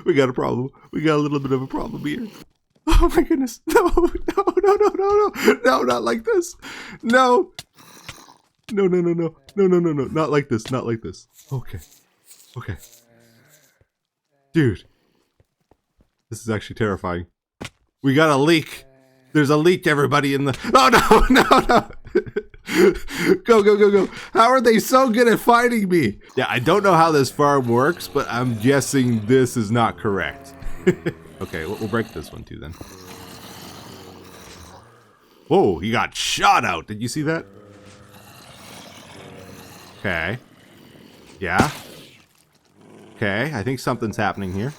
We got a problem. We got a little bit of a problem here. Oh my goodness. No, no, no, no, no, no. No, not like this. No. No, no, no, no. No, no, no, no. Not like this. Not like this. Okay. Okay. Dude. This is actually terrifying. We got a leak. There's a leak, everybody, in the... Oh, no, no, no. Go, go, go, go. How are they so good at finding me? Yeah, I don't know how this farm works, but I'm guessing this is not correct. Okay, we'll break this one too then. Whoa, he got shot out. Did you see that? Okay. Yeah. Okay, I think something's happening here.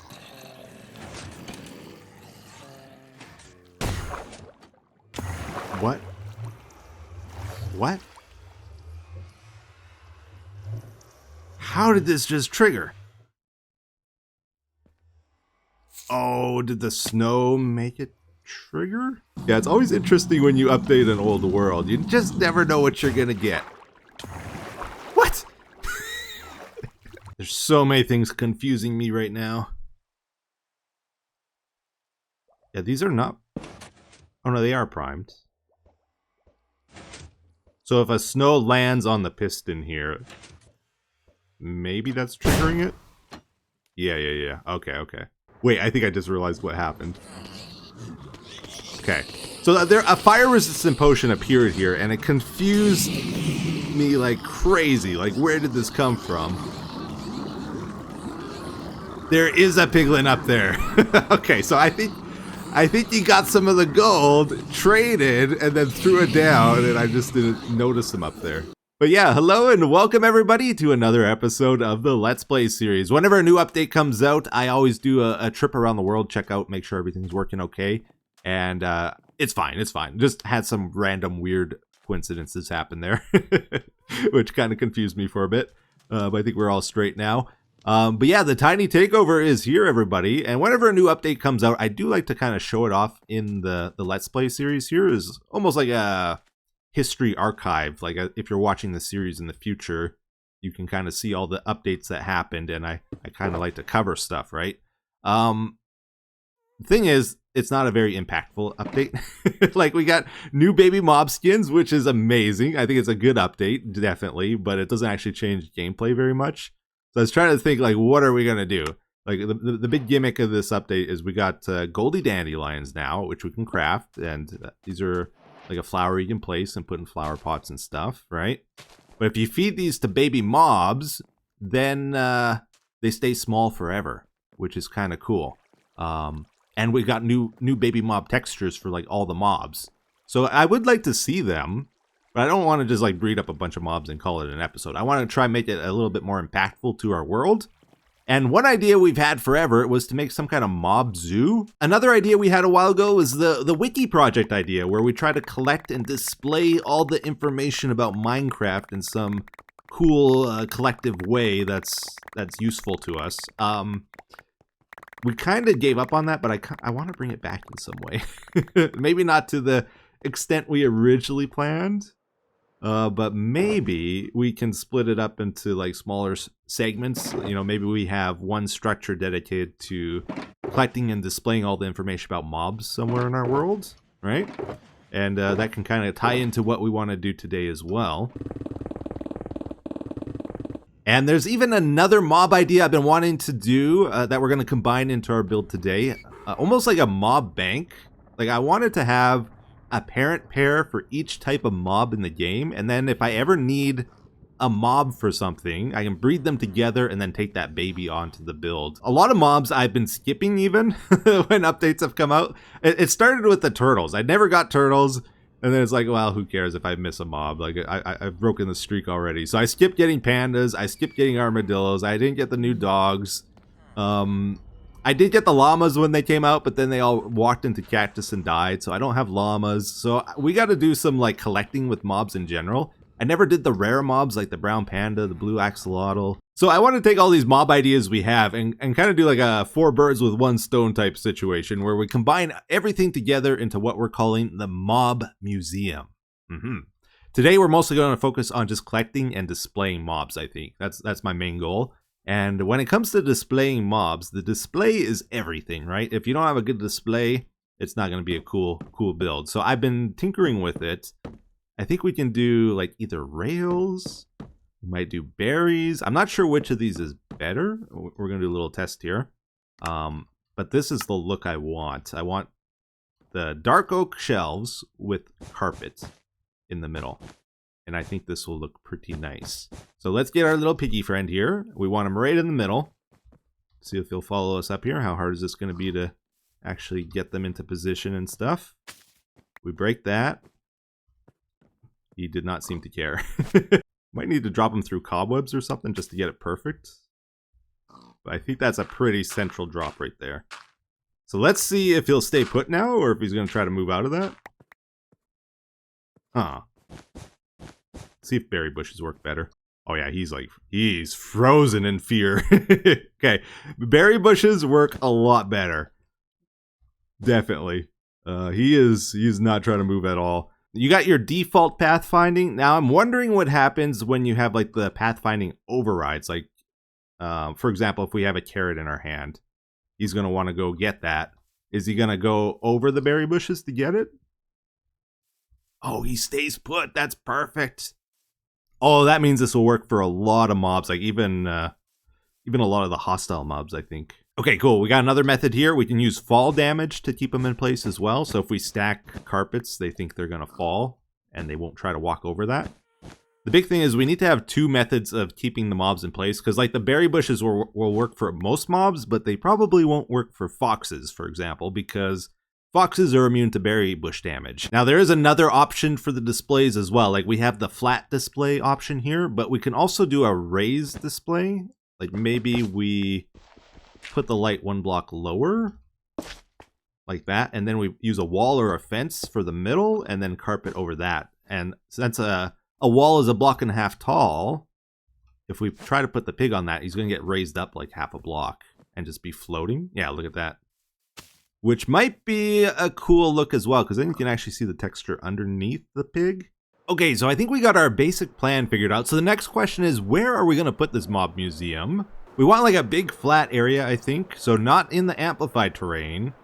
What? What? How did this just trigger? Oh, did the snow make it trigger? Yeah, it's always interesting when you update an old world. You just never know what you're gonna get. What? There's so many things confusing me right now. Yeah, these are not... Oh no, they are primed. So if a snow lands on the piston here, maybe that's triggering it? Yeah, yeah, yeah. Okay, okay. Wait, I think I just realized what happened. Okay. So there, a fire-resistant potion appeared here, and it confused me like crazy. Like, where did this come from? There is a piglin up there. Okay, so I think he got some of the gold, traded, and then threw it down, and I just didn't notice him up there. But yeah, hello and welcome everybody to another episode of the Let's Play series. Whenever a new update comes out, I always do a trip around the world, check out, make sure everything's working okay. And it's fine, it's fine. Just had some random weird coincidences happen there, which kind of confused me for a bit. But I think we're all straight now. But yeah, the Tiny Takeover is here, everybody. And whenever a new update comes out, I do like to kind of show it off in the Let's Play series. Here is almost like a history archive. Like if you're watching the series in the future, you can kind of see all the updates that happened. And I kind of like to cover stuff, right? The thing is, it's not a very impactful update. Like, we got new baby mob skins, which is amazing. I think it's a good update, definitely. But it doesn't actually change gameplay very much. So I was trying to think, like, what are we going to do? Like, the big gimmick of this update is we got goldy dandelions now, which we can craft. And these are like a flower you can place and put in flower pots and stuff, right? But if you feed these to baby mobs, then they stay small forever, which is kind of cool. And we got new baby mob textures for, like, all the mobs. So I would like to see them. But I don't want to just like breed up a bunch of mobs and call it an episode. I want to try and make it a little bit more impactful to our world. And one idea we've had forever was to make some kind of mob zoo. Another idea we had a while ago was the wiki project idea, where we try to collect and display all the information about Minecraft in some cool collective way that's useful to us. We kind of gave up on that, but I want to bring it back in some way. Maybe not to the extent we originally planned. But maybe we can split it up into like smaller segments. You know, maybe we have one structure dedicated to collecting and displaying all the information about mobs somewhere in our world, right? And that can kind of tie into what we want to do today as well. And there's even another mob idea I've been wanting to do that we're going to combine into our build today. Almost like a mob bank. Like, I wanted to have a parent pair for each type of mob in the game, and then if I ever need a mob for something, I can breed them together and then take that baby onto the build. A lot of mobs I've been skipping even when updates have come out. It started with the turtles. I never got turtles, and then it's like, well, who cares if I miss a mob? Like, I've broken the streak already. So I skipped getting pandas, I skipped getting armadillos, I didn't get the new dogs. I did get the llamas when they came out, but then they all walked into cactus and died, so I don't have llamas. So we got to do some like collecting with mobs in general. I never did the rare mobs like the brown panda, the blue axolotl. So I want to take all these mob ideas we have and kind of do like a 4 birds with 1 stone type situation where we combine everything together into what we're calling the Mob Museum. Today we're mostly going to focus on just collecting and displaying mobs, I think. That's my main goal. And when it comes to displaying mobs, the display is everything, right? If you don't have a good display, it's not going to be a cool build. So I've been tinkering with it. I think we can do like either rails, we might do berries. I'm not sure which of these is better. We're going to do a little test here. But this is the look I want. I want the dark oak shelves with carpet in the middle. And I think this will look pretty nice. So let's get our little piggy friend here. We want him right in the middle. See if he'll follow us up here. How hard is this going to be to actually get them into position and stuff? We break that. He did not seem to care. Might need to drop him through cobwebs or something just to get it perfect. But I think that's a pretty central drop right there. So let's see if he'll stay put now or if he's going to try to move out of that. Huh. See if berry bushes work better. Oh yeah, he's frozen in fear. Okay, berry bushes work a lot better. Definitely. He's not trying to move at all. You got your default pathfinding. Now I'm wondering what happens when you have like the pathfinding overrides. Like, for example, if we have a carrot in our hand, he's gonna want to go get that. Is he gonna go over the berry bushes to get it? Oh, he stays put. That's perfect. Oh, that means this will work for a lot of mobs, like even a lot of the hostile mobs, I think. Okay, cool. We got another method here. We can use fall damage to keep them in place as well. So if we stack carpets, they think they're going to fall, and they won't try to walk over that. The big thing is we need to have two methods of keeping the mobs in place, because like the berry bushes will work for most mobs, but they probably won't work for foxes, for example, because foxes are immune to berry bush damage. Now there is another option for the displays as well. Like we have the flat display option here, but we can also do a raised display. Like maybe we put the light one block lower, like that, and then we use a wall or a fence for the middle, and then carpet over that. And since a wall is a block and a half tall, if we try to put the pig on that, he's going to get raised up like half a block and just be floating. Yeah, look at that. Which might be a cool look as well, because then you can actually see the texture underneath the pig. Okay, so I think we got our basic plan figured out. So the next question is, where are we going to put this mob museum? We want like a big flat area, I think. So not in the amplified terrain,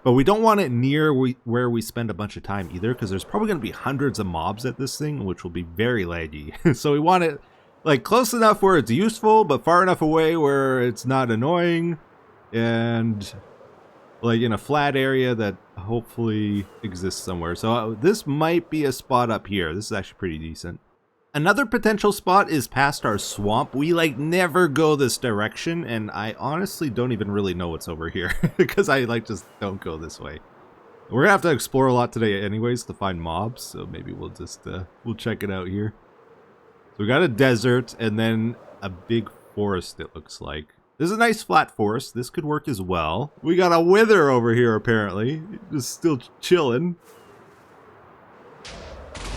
but we don't want it near where we spend a bunch of time either, because there's probably going to be hundreds of mobs at this thing, which will be very laggy. So we want it like close enough where it's useful, but far enough away where it's not annoying, and like in a flat area that hopefully exists somewhere. So this might be a spot up here. This is actually pretty decent. Another potential spot is past our swamp. We like never go this direction, and I honestly don't even really know what's over here because I like just don't go this way. We're gonna have to explore a lot today anyways to find mobs, so maybe we'll just we'll check it out here. So we got a desert and then a big forest, it looks like. This is a nice flat forest. This could work as well. We got a wither over here, apparently. Just still chilling.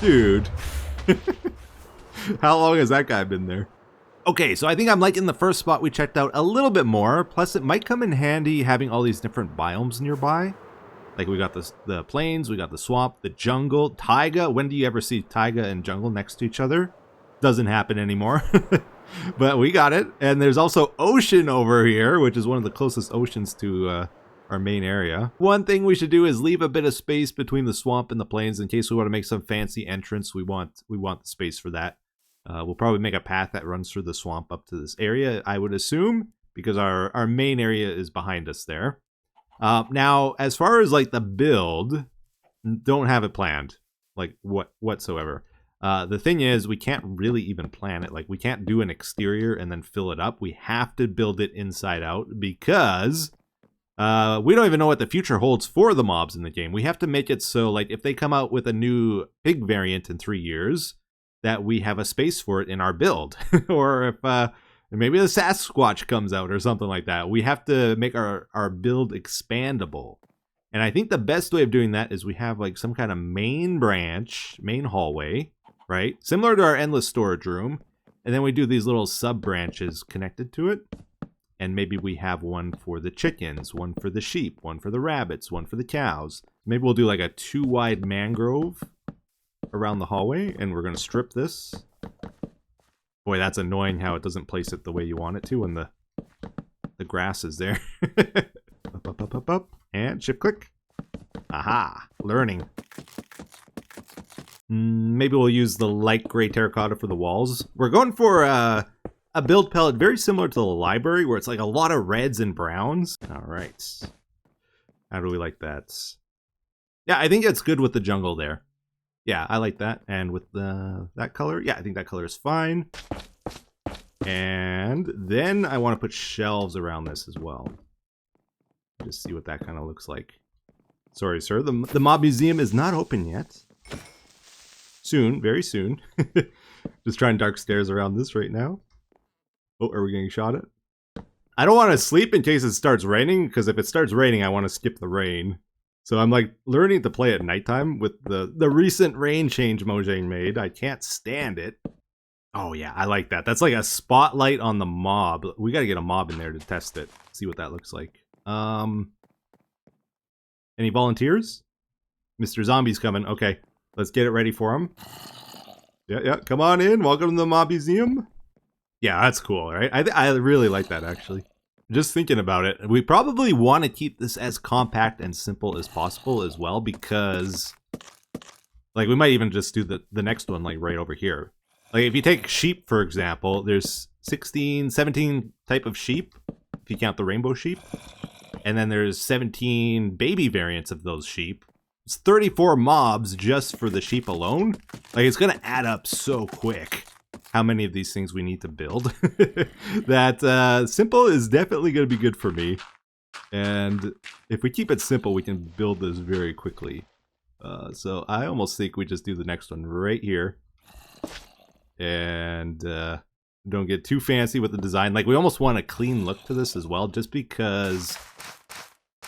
Dude. How long has that guy been there? Okay, so I think I'm liking the first spot we checked out a little bit more. Plus, it might come in handy having all these different biomes nearby. Like, we got the plains, we got the swamp, the jungle, taiga. When do you ever see taiga and jungle next to each other? Doesn't happen anymore. But we got it. And there's also ocean over here, which is one of the closest oceans to our main area. One thing we should do is leave a bit of space between the swamp and the plains in case we want to make some fancy entrance. We want the space for that. We'll probably make a path that runs through the swamp up to this area, I would assume, because our main area is behind us there. Now, as far as like the build, don't have it planned, like whatsoever. The thing is, we can't really even plan it. Like, we can't do an exterior and then fill it up. We have to build it inside out because we don't even know what the future holds for the mobs in the game. We have to make it so, like, if they come out with a new pig variant in 3 years, that we have a space for it in our build. Or if maybe the Sasquatch comes out or something like that. We have to make our build expandable. And I think the best way of doing that is we have like some kind of main branch, main hallway, right? Similar to our endless storage room. And then we do these little sub branches connected to it. And maybe we have one for the chickens, one for the sheep, one for the rabbits, one for the cows. Maybe we'll do like a 2-wide mangrove around the hallway, and we're going to strip this. Boy, that's annoying how it doesn't place it the way you want it to when the the grasses there. Up, and shift click. Aha, learning. Maybe we'll use the light gray terracotta for the walls. We're going for a build palette very similar to the library, where it's like a lot of reds and browns. All right. How do we like that? Yeah, I think it's good with the jungle there. Yeah, I like that. And with that color, yeah, I think that color is fine. And then I want to put shelves around this as well. Just see what that kind of looks like. Sorry, sir. The mob museum is not open yet. Soon, very soon. Just trying dark stairs around this right now. Oh, are we getting shot at? I don't want to sleep in case it starts raining, because if it starts raining, I want to skip the rain. So I'm like learning to play at nighttime with the recent rain change Mojang made. I can't stand it. Oh yeah, I like that. That's like a spotlight on the mob. We got to get a mob in there to test it. See what that looks like. Any volunteers? Mr. Zombie's coming. Okay, let's get it ready for him. Yeah, come on in. Welcome to the mob museum. Yeah, that's cool, right? I really like that, actually. Just thinking about it, we probably want to keep this as compact and simple as possible as well, because like we might even just do the next one like right over here. Like if you take sheep, for example, there's 16, 17 type of sheep, if you count the rainbow sheep. And then there's 17 baby variants of those sheep. It's 34 mobs just for the sheep alone. Like it's gonna add up so quick how many of these things we need to build. That simple is definitely gonna be good for me. And if we keep it simple, we can build this very quickly. So I almost think we just do the next one right here. And don't get too fancy with the design. Like we almost want a clean look to this as well, just because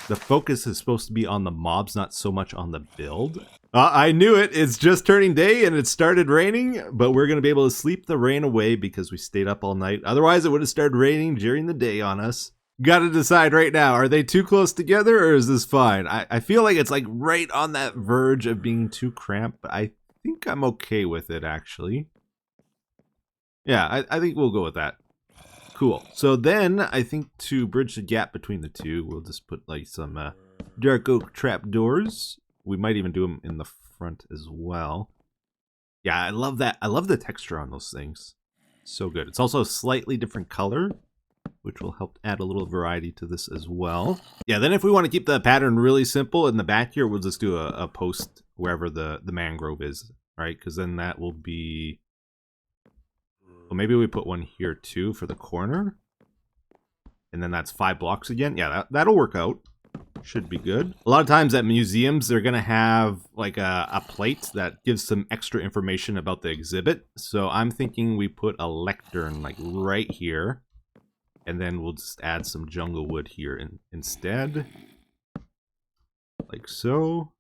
the focus is supposed to be on the mobs, not so much on the build. I knew it. It's just turning day and it started raining, but we're going to be able to sleep the rain away because we stayed up all night. Otherwise, it would have started raining during the day on us. Got to decide right now, are they too close together or is this fine? I feel like it's like right on that verge of being too cramped, but I think I'm okay with it, actually. Yeah, I think we'll go with that. Cool. So then, I think to bridge the gap between the two, we'll just put like some dark oak trapdoors. We might even do them in the front as well. Yeah, I love that. I love the texture on those things. So good. It's also a slightly different color, which will help add a little variety to this as well. Yeah, then if we want to keep the pattern really simple in the back here, we'll just do a post wherever the mangrove is, right? Because then that will be... Well, maybe we put one here too for the corner. And then that's 5 blocks again. Yeah, that'll work out. Should be good. A lot of times at museums, they're going to have like a plate that gives some extra information about the exhibit. So I'm thinking we put a lectern like right here. And then we'll just add some jungle wood here instead. Like so.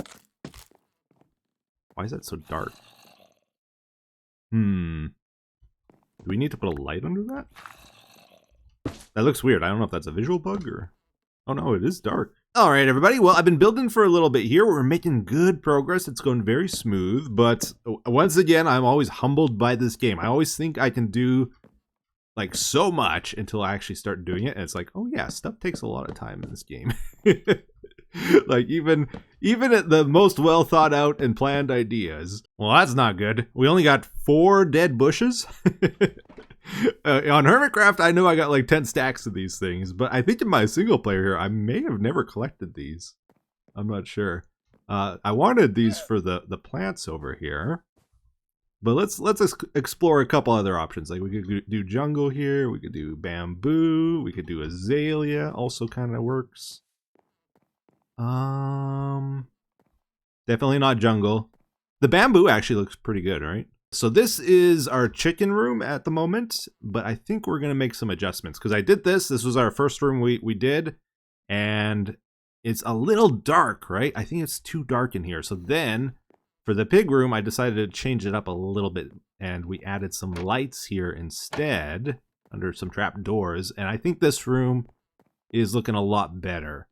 Why is that so dark? Do we need to put a light under that? That looks weird. I don't know if that's a visual bug or... Oh no, it is dark. Alright everybody, well I've been building for a little bit here. We're making good progress. It's going very smooth, but once again, I'm always humbled by this game. I always think I can do like so much until I actually start doing it, and it's like, oh yeah, stuff takes a lot of time in this game. Like even at the most well thought out and planned ideas. Well, that's not good. We only got 4 dead bushes. On Hermitcraft, I know I got like 10 stacks of these things, but I think in my single player here, I may have never collected these. I'm not sure. I wanted these for the plants over here, but let's explore a couple other options. Like we could do jungle here, we could do bamboo, we could do azalea, also kind of works. Definitely not jungle. The bamboo actually looks pretty good, right? So this is our chicken room at the moment, but I think we're going to make some adjustments because I did this. This was our first room we did, and it's a little dark, right? I think it's too dark in here. So then for the pig room, I decided to change it up a little bit, and we added some lights here instead under some trap doors, and I think this room is looking a lot better,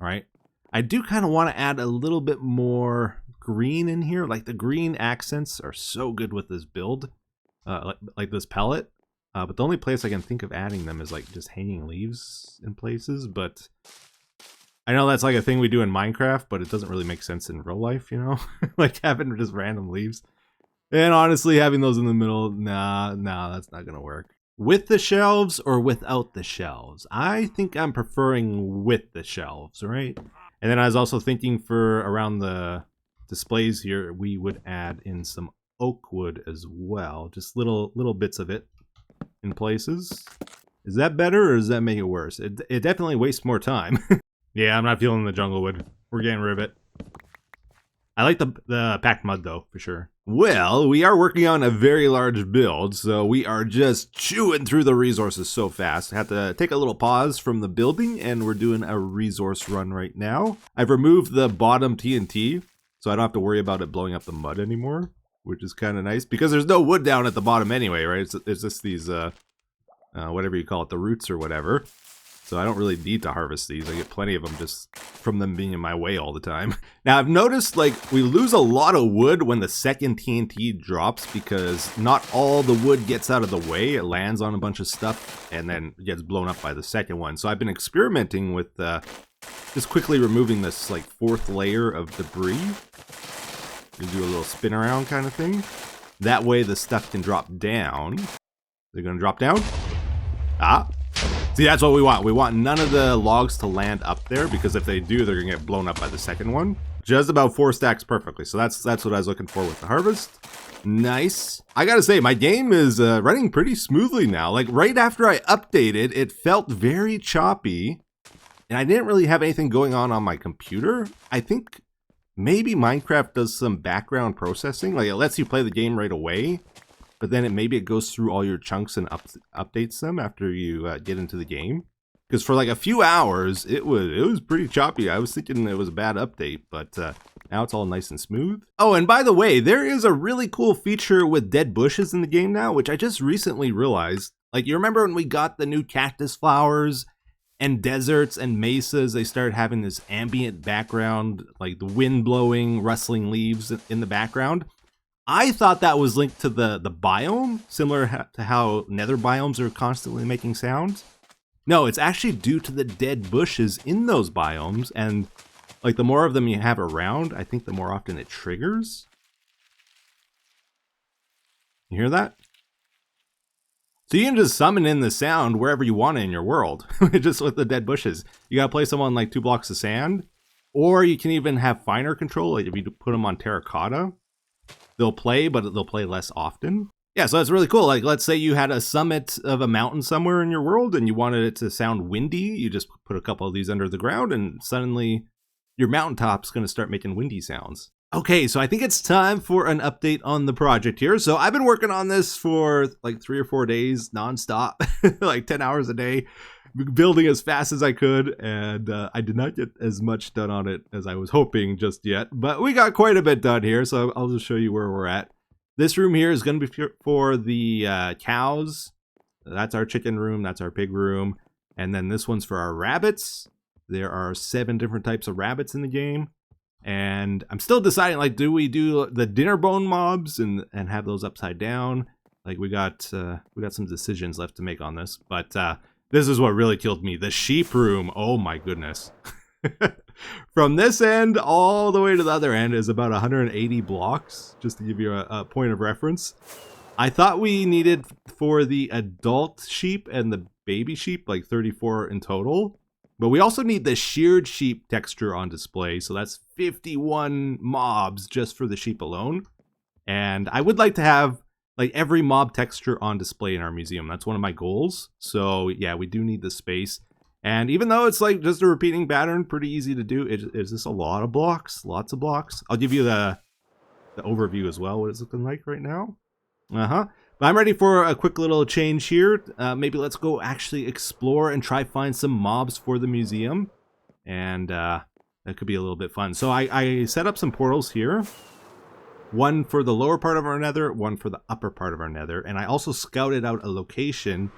right? I do kind of want to add a little bit more green in here. Like the green accents are so good with this build, like this palette. But the only place I can think of adding them is like just hanging leaves in places. But I know that's like a thing we do in Minecraft, but it doesn't really make sense in real life, you know? Like having just random leaves. And honestly, having those in the middle, nah, that's not gonna work. With the shelves or without the shelves? I think I'm preferring with the shelves, right? And then I was also thinking for around the displays here, we would add in some oak wood as well. Just little bits of it in places. Is that better or does that make it worse? It definitely wastes more time. Yeah, I'm not feeling the jungle wood. We're getting rid of it. I like the packed mud though, for sure. Well, we are working on a very large build, so we are just chewing through the resources so fast. I had to take a little pause from the building, and we're doing a resource run right now. I've removed the bottom TNT, so I don't have to worry about it blowing up the mud anymore, which is kind of nice, because there's no wood down at the bottom anyway, right? It's just these, whatever you call it, the roots or whatever. So I don't really need to harvest these. I get plenty of them just from them being in my way all the time. Now I've noticed like we lose a lot of wood when the second TNT drops because not all the wood gets out of the way. It lands on a bunch of stuff and then gets blown up by the second one. So I've been experimenting with just quickly removing this like fourth layer of debris. You do a little spin around kind of thing. That way the stuff can drop down. They're gonna drop down. Ah. See, that's what we want. We want none of the logs to land up there because if they do, they're gonna get blown up by the second one. Just about 4 stacks perfectly. So that's what I was looking for with the harvest. Nice. I gotta say, my game is running pretty smoothly now. Like right after I updated, it felt very choppy, and I didn't really have anything going on my computer. I think maybe Minecraft does some background processing. Like it lets you play the game right away. But then maybe it goes through all your chunks and updates them after you get into the game. Because for like a few hours, it was pretty choppy. I was thinking it was a bad update, but now it's all nice and smooth. Oh, and by the way, there is a really cool feature with dead bushes in the game now, which I just recently realized. Like, you remember when we got the new cactus flowers and deserts and mesas, they started having this ambient background, like the wind blowing, rustling leaves in the background? I thought that was linked to the biome, similar to how nether biomes are constantly making sounds. No, it's actually due to the dead bushes in those biomes, and like the more of them you have around, I think the more often it triggers. You hear that? So you can just summon in the sound wherever you want it in your world, just with the dead bushes. You gotta place them on like 2 blocks of sand, or you can even have finer control, like if you put them on terracotta. They'll play, but they'll play less often. Yeah, so that's really cool. Like, let's say you had a summit of a mountain somewhere in your world and you wanted it to sound windy. You just put a couple of these under the ground and suddenly your mountaintop's going to start making windy sounds. Okay, so I think it's time for an update on the project here. So I've been working on this for like 3 or 4 days nonstop, like 10 hours a day, building as fast as I could, and I did not get as much done on it as I was hoping just yet, but we got quite a bit done here, so I'll just show you where we're at. This room here is going to be for the cows. That's our chicken room, that's our pig room, and then this one's for our rabbits. There are 7 different types of rabbits in the game, and I'm still deciding, like, do we do the dinner bone mobs and have those upside down? Like, we got some decisions left to make on this, but this is what really killed me. The sheep room. Oh my goodness. From this end all the way to the other end is about 180 blocks, just to give you a point of reference. I thought we needed for the adult sheep and the baby sheep like 34 in total. But we also need the sheared sheep texture on display. So that's 51 mobs just for the sheep alone. And I would like to have like every mob texture on display in our museum. That's one of my goals. So yeah, we do need the space. And even though it's like just a repeating pattern, pretty easy to do, is this a lot of blocks? Lots of blocks. I'll give you the overview as well, what it's looking like right now. But I'm ready for a quick little change here. Maybe let's go actually explore and try find some mobs for the museum. And that could be a little bit fun. So I set up some portals here. One for the lower part of our nether, one for the upper part of our nether. And I also scouted out a location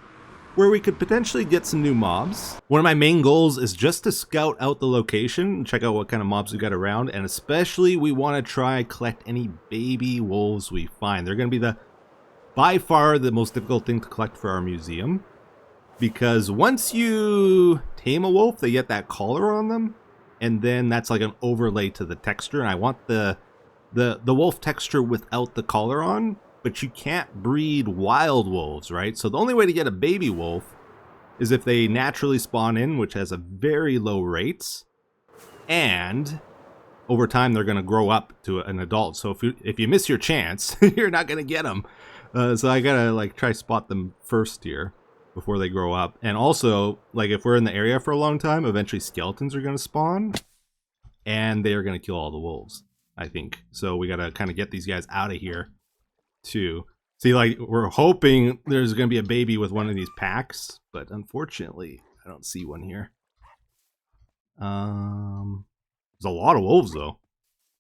where we could potentially get some new mobs. One of my main goals is just to scout out the location and check out what kind of mobs we got around. And especially we want to try collect any baby wolves we find. They're going to be by far the most difficult thing to collect for our museum. Because once you tame a wolf, they get that collar on them. And then that's like an overlay to the texture. And I want the wolf texture without the collar on. But you can't breed wild wolves, right? So the only way to get a baby wolf is if they naturally spawn in, which has a very low rates. And over time, they're going to grow up to an adult. So if you miss your chance, you're not going to get them. So I got to like try spot them first here before they grow up. And also, like if we're in the area for a long time, eventually skeletons are going to spawn. And they are going to kill all the wolves, I think. So we got to kind of get these guys out of here too. See, like we're hoping there's going to be a baby with one of these packs. But unfortunately, I don't see one here. There's a lot of wolves though.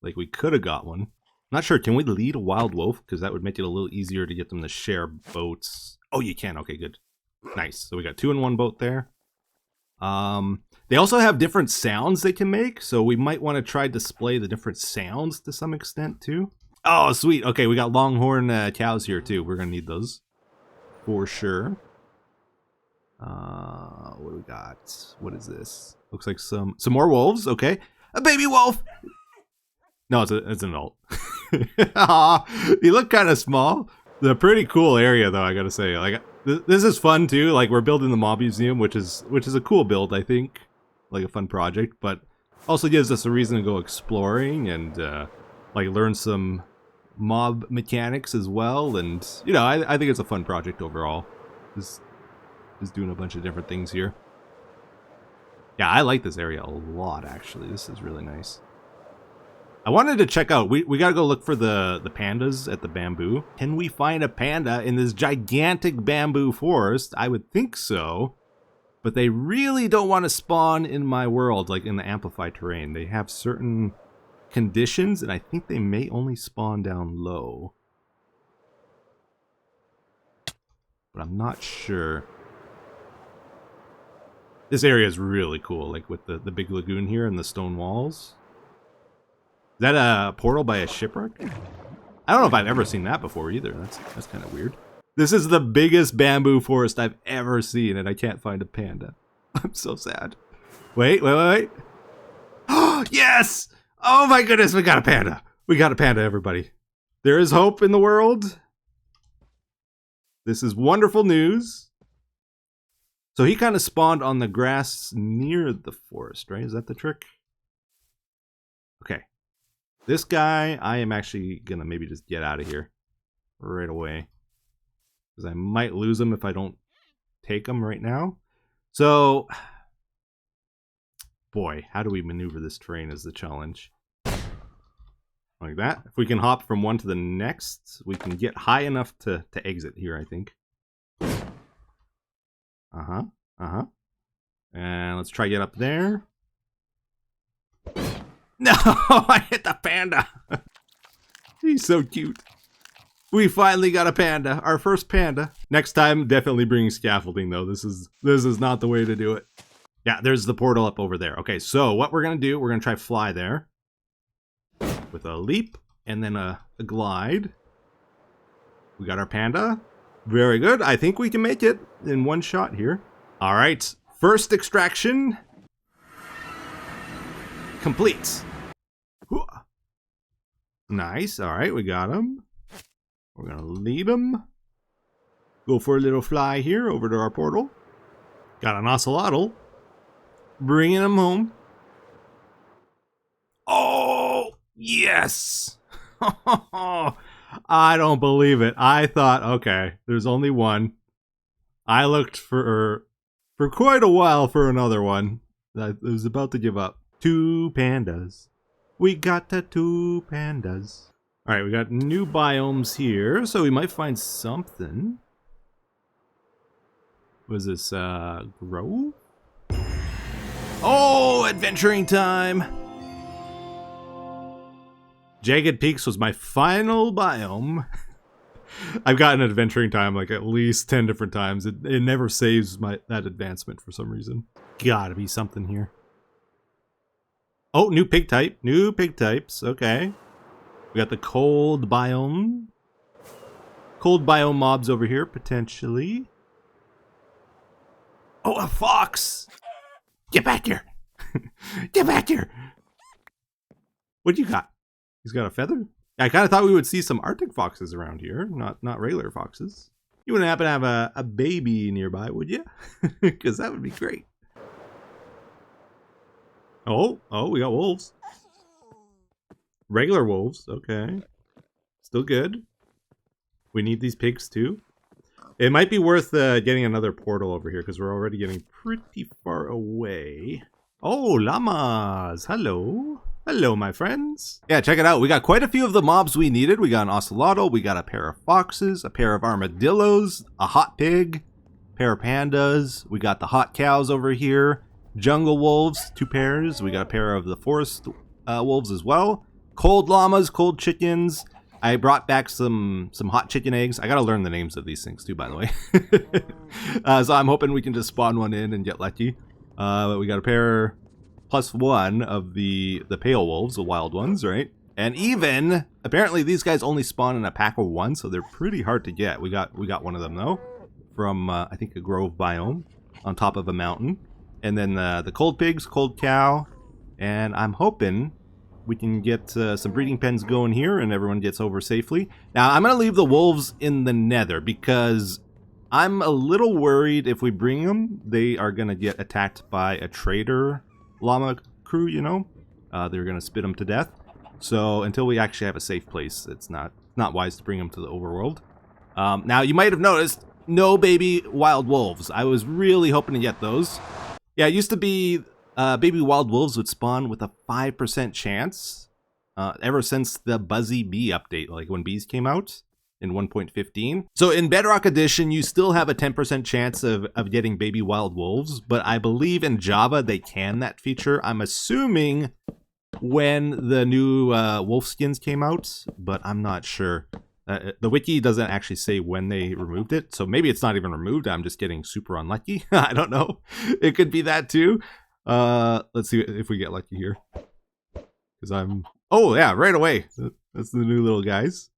Like we could have got one. Not sure, can we lead a wild wolf? Because that would make it a little easier to get them to share boats. Oh, you can, okay, good. Nice, so we got 2 in 1 boat there. They also have different sounds they can make, so we might want to try to display the different sounds to some extent too. Oh, sweet, okay, we got longhorn cows here too. We're gonna need those for sure. What do we got? What is this? Looks like some more wolves, okay. A baby wolf! No, it's an adult. You look kind of small. It's a pretty cool area, though, I gotta say. Like, this is fun, too. Like, we're building the mob museum, which is a cool build, I think. Like, a fun project, but also gives us a reason to go exploring and, like, learn some mob mechanics as well. And, you know, I think it's a fun project overall. Just doing a bunch of different things here. Yeah, I like this area a lot, actually. This is really nice. I wanted to check out, we gotta go look for the pandas at the bamboo. Can we find a panda in this gigantic bamboo forest? I would think so. But they really don't want to spawn in my world, like in the amplified terrain. They have certain conditions, and I think they may only spawn down low. But I'm not sure. This area is really cool, like with the big lagoon here and the stone walls. Is that a portal by a shipwreck? I don't know if I've ever seen that before either. That's kind of weird. This is the biggest bamboo forest I've ever seen, and I can't find a panda. I'm so sad. Wait. Oh, yes! Oh my goodness, we got a panda. We got a panda, everybody. There is hope in the world. This is wonderful news. So he kind of spawned on the grass near the forest, right? Is that the trick? Okay. This guy, I am actually going to maybe just get out of here right away. Because I might lose him if I don't take him right now. So, boy, how do we maneuver this terrain is the challenge. Like that. If we can hop from one to the next, we can get high enough to exit here, I think. And let's try get up there. No, I hit the panda. He's so cute. We finally got a panda, our first panda. Next time, definitely bring scaffolding though. This is not the way to do it. Yeah, there's the portal up over there. Okay, so what we're gonna do, we're gonna try fly there with a leap and then a glide. We got our panda. Very good. I think we can make it in one shot here. All right, first extraction complete. Nice. All right, we got him. We're gonna leave him. Go for a little fly here over to our portal. Got an ocelotl. Bringing him home. Oh, yes. I don't believe it. I thought, okay, there's only one. I looked for quite a while for another one. I was about to give up. 2 pandas. We got the 2 pandas. All right, we got new biomes here, so we might find something. Was this grove? Oh, adventuring time! Jagged Peaks was my final biome. I've gotten adventuring time like at least 10 different times. It never saves that advancement for some reason. Gotta be something here. Oh, new pig type. New pig types. Okay. We got the cold biome. cold biome mobs over here, potentially. Oh, a fox! Get back here! Get back here! What do you got? He's got a feather? I kind of thought we would see some Arctic foxes around here, not regular foxes. You wouldn't happen to have a baby nearby, would you? Because that would be great. Oh, we got wolves. Regular wolves, okay. Still good. We need these pigs too. It might be worth getting another portal over here because we're already getting pretty far away. Oh, llamas! Hello. Hello, my friends. Yeah, check it out. We got quite a few of the mobs we needed. We got an ocelotl, we got a pair of foxes, a pair of armadillos, a hot pig, pair of pandas. We got the hot cows over here. Jungle wolves, 2 pairs. We got a pair of the forest wolves as well. Cold llamas, cold chickens. I brought back some hot chicken eggs. I gotta learn the names of these things too, by the way. So I'm hoping we can just spawn one in and get lucky. We got a pair +1 of the pale wolves, the wild ones, right? And even apparently these guys only spawn in a pack of 1, so they're pretty hard to get. We got one of them though, from I think a grove biome on top of a mountain. And then the cold pigs, cold cow, and I'm hoping we can get some breeding pens going here and everyone gets over safely. Now, I'm going to leave the wolves in the nether because I'm a little worried if we bring them, they are going to get attacked by a trader llama crew, you know? They're going to spit them to death. So until we actually have a safe place, it's not wise to bring them to the overworld. Now, you might have noticed, no baby wild wolves. I was really hoping to get those. Yeah, it used to be baby wild wolves would spawn with a 5% chance ever since the Buzzy Bee update, like when bees came out in 1.15. So in Bedrock Edition, you still have a 10% chance of getting baby wild wolves, but I believe in Java they can that feature. I'm assuming when the new wolf skins came out, but I'm not sure. The wiki doesn't actually say when they removed it, so maybe it's not even removed. I'm just getting super unlucky. I don't know. It could be that too. Let's see if we get lucky here. Because oh yeah, right away. That's the new little guys.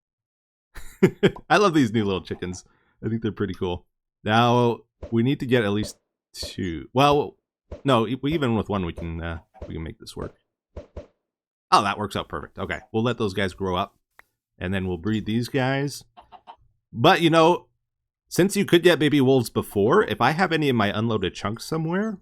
I love these new little chickens. I think they're pretty cool. Now, we need to get at least 2. Well, no, even with 1 we can make this work. Oh, that works out perfect. Okay, we'll let those guys grow up. And then we'll breed these guys. But, you know, since you could get baby wolves before, if I have any of my unloaded chunks somewhere,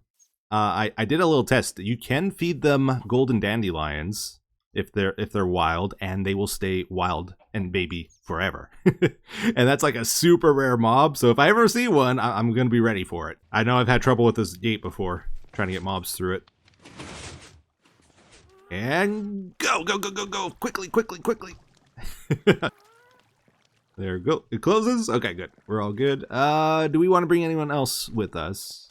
I did a little test. You can feed them golden dandelions if they're wild, and they will stay wild and baby forever. And that's like a super rare mob, so if I ever see one, I'm going to be ready for it. I know I've had trouble with this gate before, trying to get mobs through it. And go, go, go, go, go. Quickly, quickly, quickly. There we go. It closes. Okay, good. We're all good. Do we want to bring anyone else with us?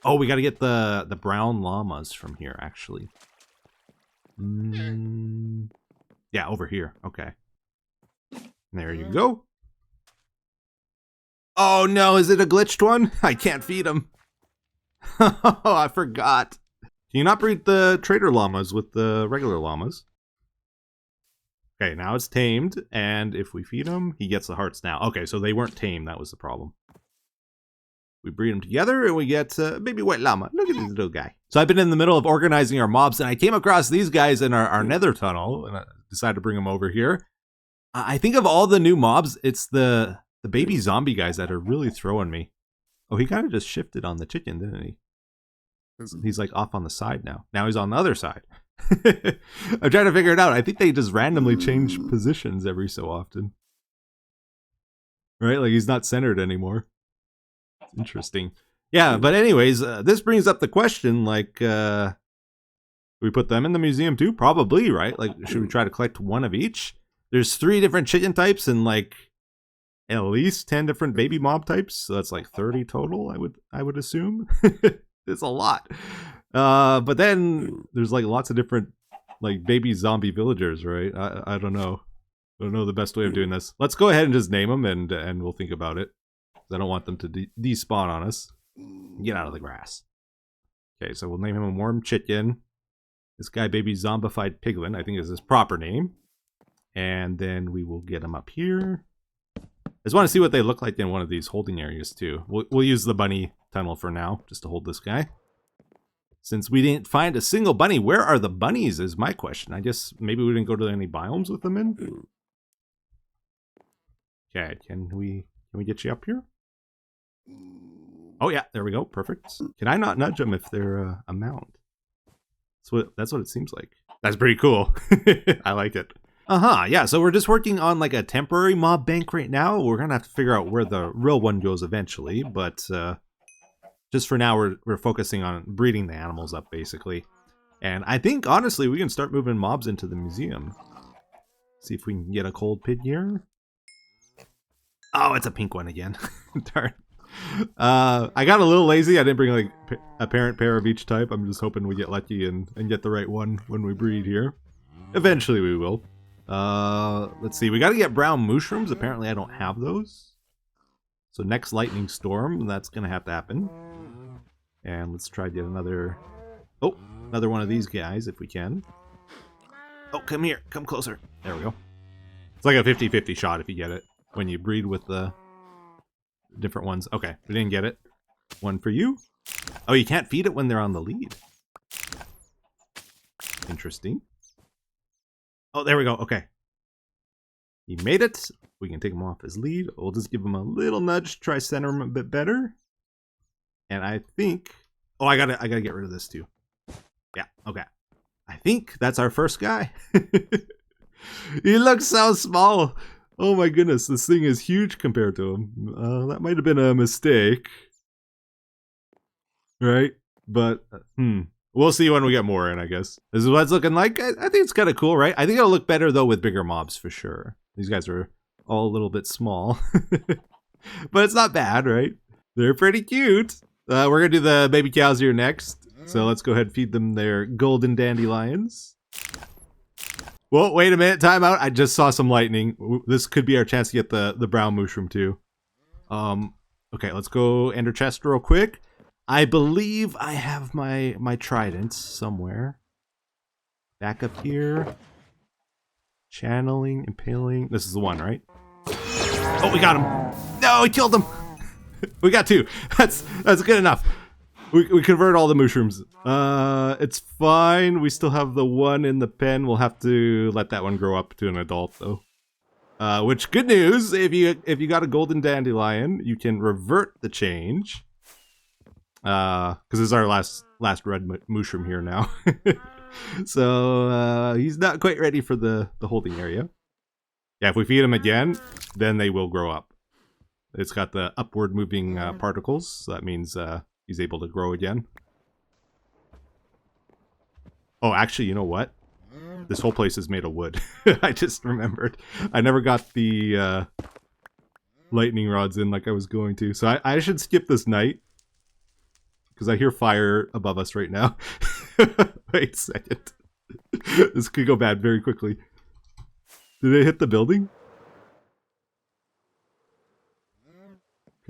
Oh, we got to get the brown llamas from here, actually. Yeah, over here. Okay. There you go. Oh no, is it a glitched one? I can't feed them. Oh, I forgot. Can you not breed the trader llamas with the regular llamas? Okay, now it's tamed, and if we feed him, he gets the hearts now. Okay, so they weren't tamed, that was the problem. We breed them together, and we get baby white llama. Look at this little guy. So I've been in the middle of organizing our mobs, and I came across these guys in our nether tunnel, and I decided to bring them over here. I think of all the new mobs, it's the baby zombie guys that are really throwing me. Oh, he kind of just shifted on the chicken, didn't he? He's like off on the side now. Now he's on the other side. I'm trying to figure it out. I think they just randomly change positions every so often. Right? Like he's not centered anymore. It's interesting. Yeah, but anyways, this brings up the question, like, we put them in the museum too? Probably, right? Like, should we try to collect one of each? There's 3 different chicken types and like at least 10 different baby mob types. So that's like 30 total, I would assume. It's a lot. But then there's like lots of different like baby zombie villagers, right? I don't know. I don't know the best way of doing this. Let's go ahead and just name them and we'll think about it. I don't want them to despawn on us. Get out of the grass. Okay, so we'll name him a warm chicken. This guy, baby zombified piglin, I think is his proper name. And then we will get them up here. I just want to see what they look like in one of these holding areas too. We'll use the bunny tunnel for now, just to hold this guy. Since we didn't find a single bunny, where are the bunnies is my question. I guess maybe we didn't go to any biomes with them in. Okay, can we get you up here? Oh yeah, there we go, perfect. Can I not nudge them if they're a mount? That's what it seems like. That's pretty cool. I like it. Yeah, so we're just working on like a temporary mob bank right now. We're gonna have to figure out where the real one goes eventually, but just for now, we're focusing on breeding the animals up, basically. And I think, honestly, we can start moving mobs into the museum. See if we can get a cold pig here. Oh, it's a pink one again. Darn. I got a little lazy. I didn't bring like a parent pair of each type. I'm just hoping we get lucky and get the right one when we breed here. Eventually we will. Let's see. We got to get brown mushrooms. Apparently I don't have those. So next lightning storm, that's going to have to happen. And let's try to get another one of these guys if we can. Oh, come here. Come closer. There we go. It's like a 50-50 shot if you get it when you breed with the different ones. Okay, we didn't get it. One for you. Oh, you can't feed it when they're on the lead. Interesting. Oh, there we go. Okay. He made it. We can take him off his lead. We'll just give him a little nudge, try center him a bit better. And I think... Oh, I gotta get rid of this too. Yeah, okay. I think that's our first guy. He looks so small. Oh my goodness, this thing is huge compared to him. That might have been a mistake. Right? But, we'll see when we get more in, I guess. This is what it's looking like. I think it's kind of cool, right? I think it'll look better, though, with bigger mobs, for sure. These guys are all a little bit small. But it's not bad, right? They're pretty cute. We're going to do the baby cows here next. So let's go ahead and feed them their golden dandelions. Well, wait a minute. Time out. I just saw some lightning. This could be our chance to get the brown mushroom, too. Okay, let's go enter chest real quick. I believe I have my trident somewhere. Back up here. Channeling, impaling. This is the one, right? Oh, we got him. No, we killed him. We got two. That's good enough. We convert all the mushrooms. It's fine. We still have the one in the pen. We'll have to let that one grow up to an adult, though. Which, good news. If you got a golden dandelion, you can revert the change. Because this is our last red mushroom here now. So he's not quite ready for the holding area. Yeah, if we feed him again, then they will grow up. It's got the upward moving particles, so that means he's able to grow again. Oh, actually, you know what? This whole place is made of wood. I just remembered. I never got the lightning rods in like I was going to. So I should skip this night. Because I hear fire above us right now. Wait a second. This could go bad very quickly. Did it hit the building?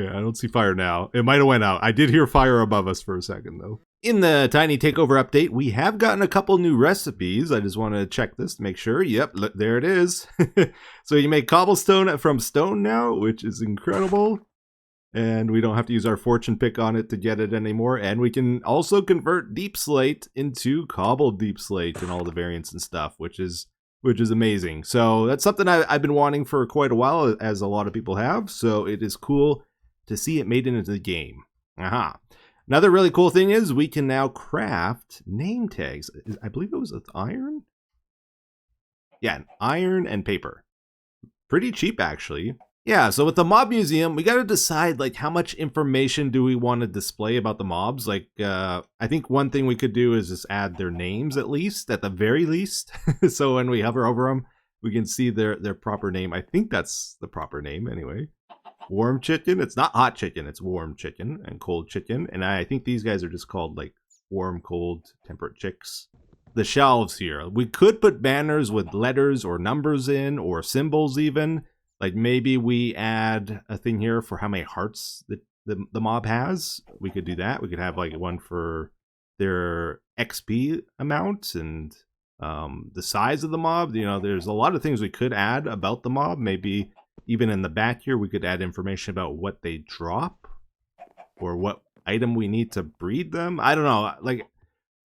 Okay, I don't see fire now. It might have went out. I did hear fire above us for a second, though. In the Tiny Takeover update, we have gotten a couple new recipes. I just want to check this to make sure. Yep, look, there it is. So you make cobblestone from stone now, which is incredible. And we don't have to use our fortune pick on it to get it anymore. And we can also convert deep slate into cobbled deep slate and all the variants and stuff, which is amazing. So that's something I've been wanting for quite a while, as a lot of people have. So it is cool to see it made into the game. Another really cool thing is we can now craft name tags. I believe it was with iron. Yeah, iron and paper. Pretty cheap, actually. Yeah, so with the mob museum, we got to decide like how much information do we want to display about the mobs. Like, I think one thing we could do is just add their names at the very least. So when we hover over them, we can see their proper name. I think that's the proper name anyway. Warm chicken. It's not hot chicken. It's warm chicken and cold chicken. And I think these guys are just called like warm, cold, temperate chicks. The shelves here. We could put banners with letters or numbers in, or symbols even. Like maybe we add a thing here for how many hearts the mob has. We could do that. We could have like one for their XP amount and The size of the mob, you know, there's a lot of things we could add about the mob. Maybe even in the back here, we could add information about what they drop or what item we need to breed them. I don't know. Like,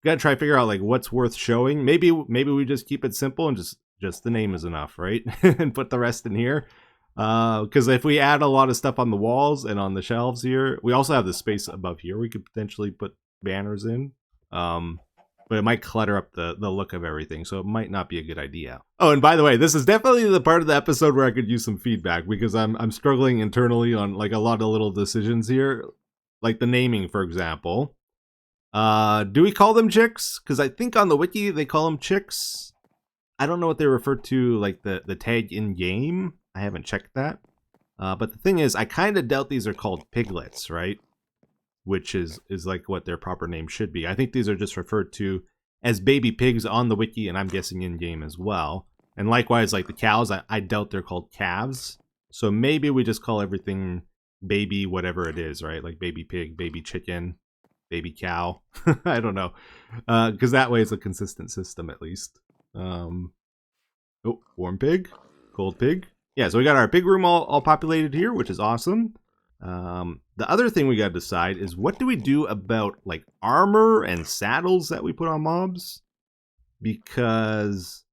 gotta try to figure out like what's worth showing. Maybe we just keep it simple and just the name is enough, right? And put the rest in here. Because if we add a lot of stuff on the walls and on the shelves here, we also have the space above here. We could potentially put banners in. But it might clutter up the look of everything, so it might not be a good idea. Oh, and by the way, this is definitely the part of the episode where I could use some feedback, because I'm struggling internally on like a lot of little decisions here, like the naming, for example. Do we call them chicks? Because I think on the wiki they call them chicks. I don't know what they refer to, like the tag in game. I haven't checked that. But the thing is, I kind of doubt these are called piglets, right? Which is like what their proper name should be. I think these are just referred to as baby pigs on the wiki, and I'm guessing in game as well. And likewise, like the cows, I doubt they're called calves. So maybe we just call everything baby whatever it is, right? Like baby pig, baby chicken, baby cow. I don't know. Because that way it's a consistent system at least. Oh, warm pig, cold pig. Yeah, so we got our pig room all populated here, which is awesome. The other thing we gotta decide is, what do we do about like armor and saddles that we put on mobs? Because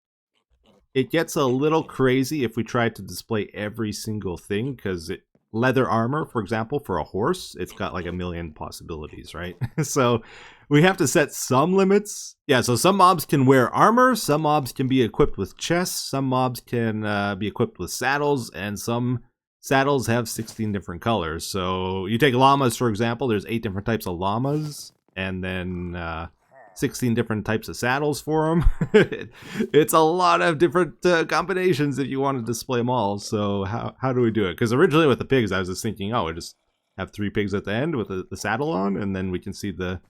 it gets a little crazy if we try to display every single thing, because leather armor, for example, for a horse, it's got like a million possibilities, right? So we have to set some limits. Yeah, so some mobs can wear armor, some mobs can be equipped with chests, some mobs can be equipped with saddles, and some saddles have 16 different colors. So you take llamas, for example, there's 8 different types of llamas, and then 16 different types of saddles for them. It's a lot of different combinations if you want to display them all. So how do we do it? Because originally with the pigs, I was just thinking, oh, we just have 3 pigs at the end with the saddle on, and then we can see the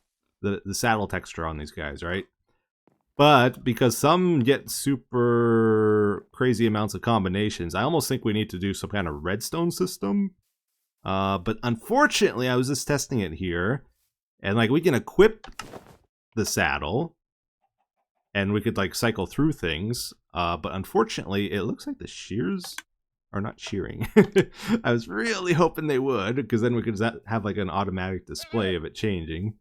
saddle texture on these guys, right? But because some get super crazy amounts of combinations, I almost think we need to do some kind of redstone system. But unfortunately, I was just testing it here, and like we can equip the saddle, and we could like cycle through things. But unfortunately, it looks like the shears are not shearing. I was really hoping they would, because then we could have like an automatic display of it changing.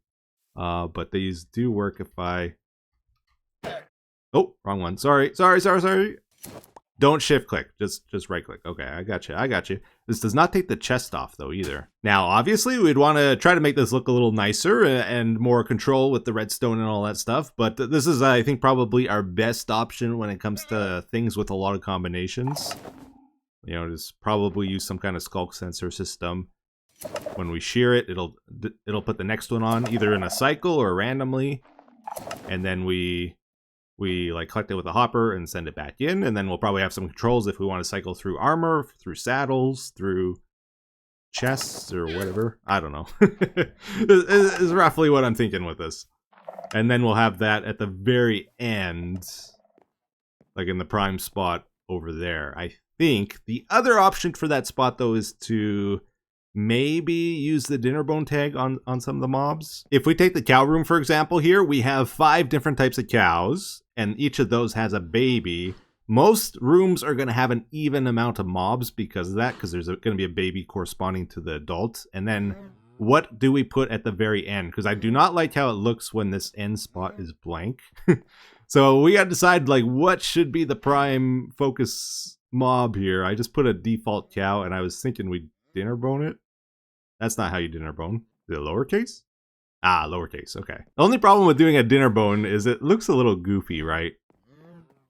But these do work if I... Oh, wrong one. Sorry. Don't shift click. Just right click. Okay, I got you. This does not take the chest off though either. Now, obviously, we'd want to try to make this look a little nicer and more control with the redstone and all that stuff. But this is, I think, probably our best option when it comes to things with a lot of combinations. You know, just probably use some kind of skulk sensor system. When we shear it, it'll put the next one on either in a cycle or randomly, and then we like collect it with a hopper and send it back in, and then we'll probably have some controls if we want to cycle through armor, through saddles, through chests, or whatever. I don't know. This is roughly what I'm thinking with this. And then we'll have that at the very end, like in the prime spot over there. I think the other option for that spot, though, is to maybe use the dinner bone tag on some of the mobs. If we take the cow room, for example, here, we have 5 different types of cows, and each of those has a baby. Most rooms are going to have an even amount of mobs because of that, because there's going to be a baby corresponding to the adult. And then what do we put at the very end? Because I do not like how it looks when this end spot is blank. So we got to decide like what should be the prime focus mob here. I just put a default cow, and I was thinking we'd dinner bone it. That's not how you dinner bone. Is it lowercase? Ah, lowercase. Okay. The only problem with doing a dinner bone is it looks a little goofy, right?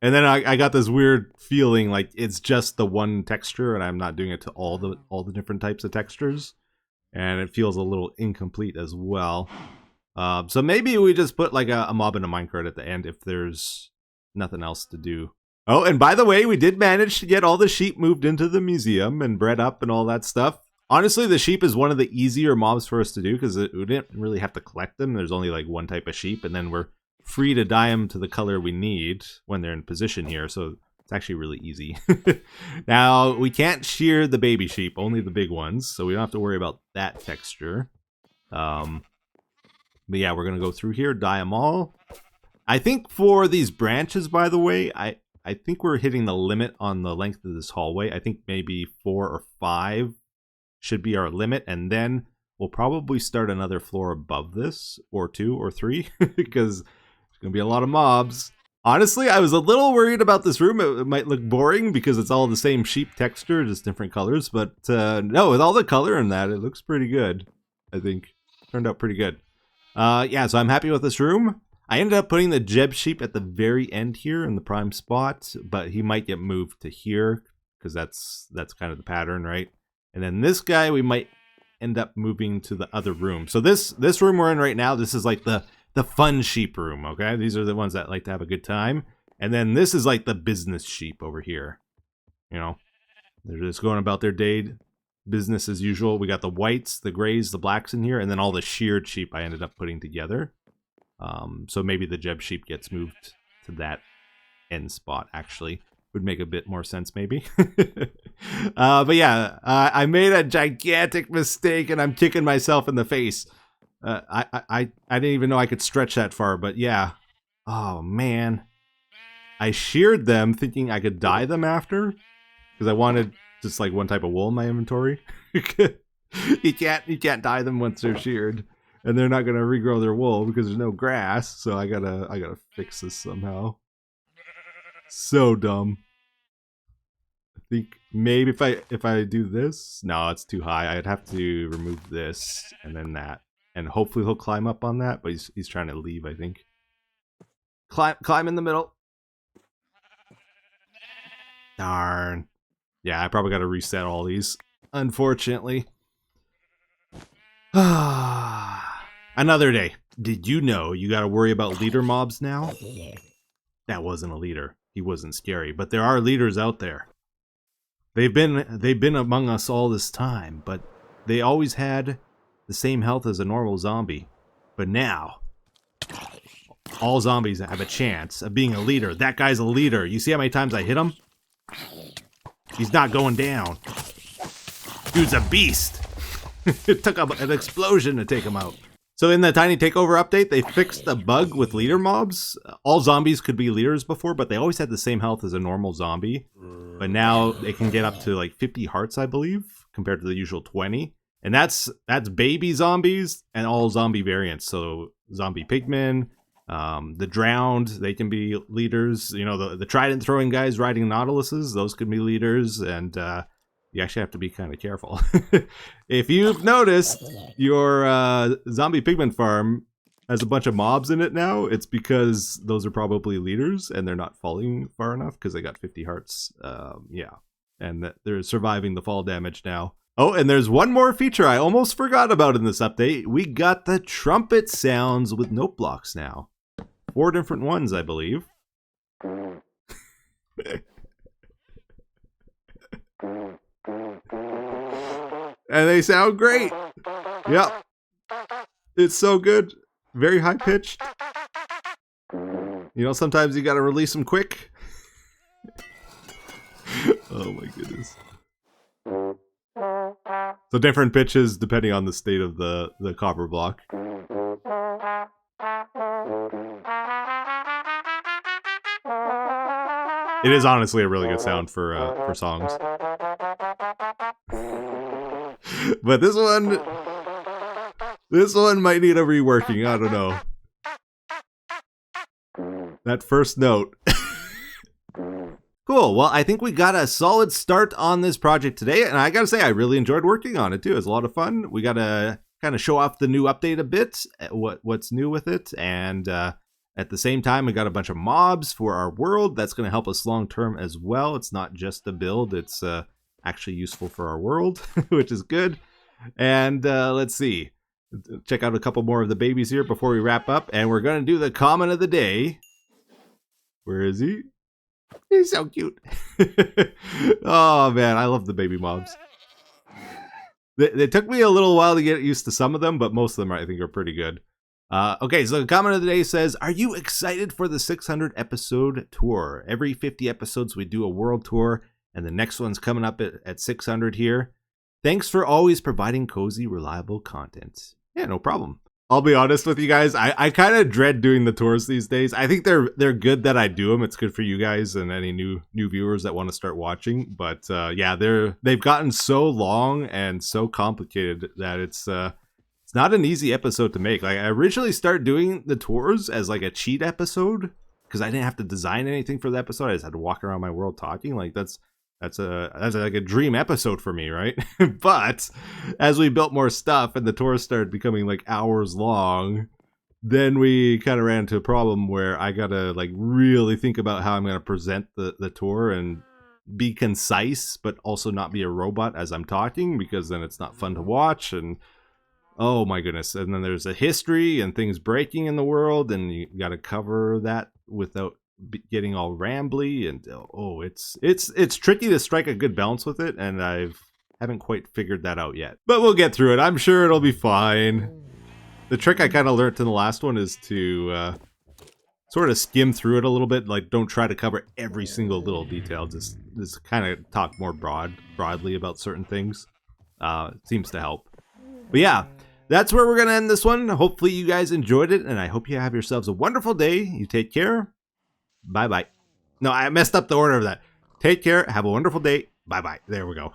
And then I got this weird feeling like it's just the one texture, and I'm not doing it to all the different types of textures, and it feels a little incomplete as well. So maybe we just put like a mob and a minecart at the end if there's nothing else to do. Oh, and by the way, we did manage to get all the sheep moved into the museum and bred up and all that stuff. Honestly, the sheep is one of the easier mobs for us to do because we didn't really have to collect them. There's only like one type of sheep, and then we're free to dye them to the color we need when they're in position here. So it's actually really easy. Now, we can't shear the baby sheep, only the big ones. So we don't have to worry about that texture. But yeah, we're going to go through here, dye them all. I think for these branches, by the way, I think we're hitting the limit on the length of this hallway. I think maybe 4 or 5 should be our limit, and then we'll probably start another floor above this, or 2 or 3, because there's going to be a lot of mobs. Honestly, I was a little worried about this room. It might look boring because it's all the same sheep texture, just different colors. But no, with all the color in that, it looks pretty good. I think turned out pretty good. Yeah, so I'm happy with this room. I ended up putting the Jeb sheep at the very end here in the prime spot, but he might get moved to here because that's kind of the pattern, right? And then this guy, we might end up moving to the other room. So this room we're in right now, this is like the fun sheep room, okay? These are the ones that like to have a good time. And then this is like the business sheep over here. You know, they're just going about their day, business as usual. We got the whites, the grays, the blacks in here, and then all the sheared sheep I ended up putting together. So maybe the Jeb sheep gets moved to that end spot, actually. Would make a bit more sense, maybe. But yeah, I made a gigantic mistake, and I'm kicking myself in the face. I didn't even know I could stretch that far, but yeah. Oh, man. I sheared them thinking I could dye them after, because I wanted just like one type of wool in my inventory. You can't dye them once they're sheared, and they're not gonna regrow their wool because there's no grass. So I gotta fix this somehow. So dumb. I think maybe if I do this, no, it's too high. I'd have to remove this and then that, and hopefully he'll climb up on that. But he's trying to leave, I think. Climb in the middle. Darn. Yeah, I probably got to reset all these, unfortunately. Another day. Did you know you got to worry about leader mobs now? That wasn't a leader. He wasn't scary, but there are leaders out there. They've been among us all this time, but they always had the same health as a normal zombie. But now, all zombies have a chance of being a leader. That guy's a leader. You see how many times I hit him? He's not going down. Dude's a beast. It took an explosion to take him out. So in the Tiny Takeover update, they fixed the bug with leader mobs. All zombies could be leaders before, but they always had the same health as a normal zombie. But now they can get up to like 50 hearts, I believe, compared to the usual 20. And that's baby zombies and all zombie variants. So zombie pigmen, the drowned, they can be leaders. You know, the trident throwing guys riding Nautiluses, those can be leaders. And you actually have to be kind of careful. If you've noticed your zombie pigman farm has a bunch of mobs in it now, it's because those are probably leaders and they're not falling far enough because they got 50 hearts. Yeah, and they're surviving the fall damage now. Oh, and there's one more feature I almost forgot about in this update. We got the trumpet sounds with note blocks now. 4 different ones, I believe. And they sound great. Yep. It's so good. Very high pitched. You know, sometimes you gotta release them quick. Oh my goodness. So different pitches depending on the state of the copper block. It is honestly a really good sound for songs. But this one might need a reworking. I don't know. That first note. Cool. Well, I think we got a solid start on this project today, and I gotta say, I really enjoyed working on it too. It was a lot of fun. We gotta kind of show off the new update a bit, what's new with it, and at the same time, we got a bunch of mobs for our world. That's going to help us long term as well. It's not just a build; it's actually useful for our world, which is good. And let's see, check out a couple more of the babies here before we wrap up, and we're going to do the comment of the day. Where is he? He's so cute. Oh man, I love the baby mobs. They took me a little while to get used to some of them, but most of them I think are pretty good. Okay, so the comment of the day says, are you excited for the 600 episode tour? Every 50 episodes we do a world tour, and the next one's coming up at 600 here. Thanks for always providing cozy, reliable content. Yeah, no problem. I'll be honest with you guys. I kind of dread doing the tours these days. I think they're good that I do them. It's good for you guys and any new viewers that want to start watching. But yeah, they've gotten so long and so complicated that it's not an easy episode to make. Like, I originally started doing the tours as like a cheat episode because I didn't have to design anything for the episode. I just had to walk around my world talking. Like that's like a dream episode for me, right? But as we built more stuff and the tours started becoming like hours long, then we kind of ran into a problem where I gotta like really think about how I'm gonna present the tour and be concise, but also not be a robot as I'm talking, because then it's not fun to watch. And oh my goodness. And then there's a history and things breaking in the world, and you got to cover that without getting all rambly. And oh, it's tricky to strike a good balance with it, and haven't quite figured that out yet. But we'll get through it. I'm sure it'll be fine. The trick I kind of learned in the last one is to sort of skim through it a little bit. Like, don't try to cover every single little detail. Just kind of talk more broadly about certain things. Seems to help. But yeah, that's where we're going to end this one. Hopefully you guys enjoyed it, and I hope you have yourselves a wonderful day. You take care. Bye-bye. No, I messed up the order of that. Take care. Have a wonderful day. Bye-bye. There we go.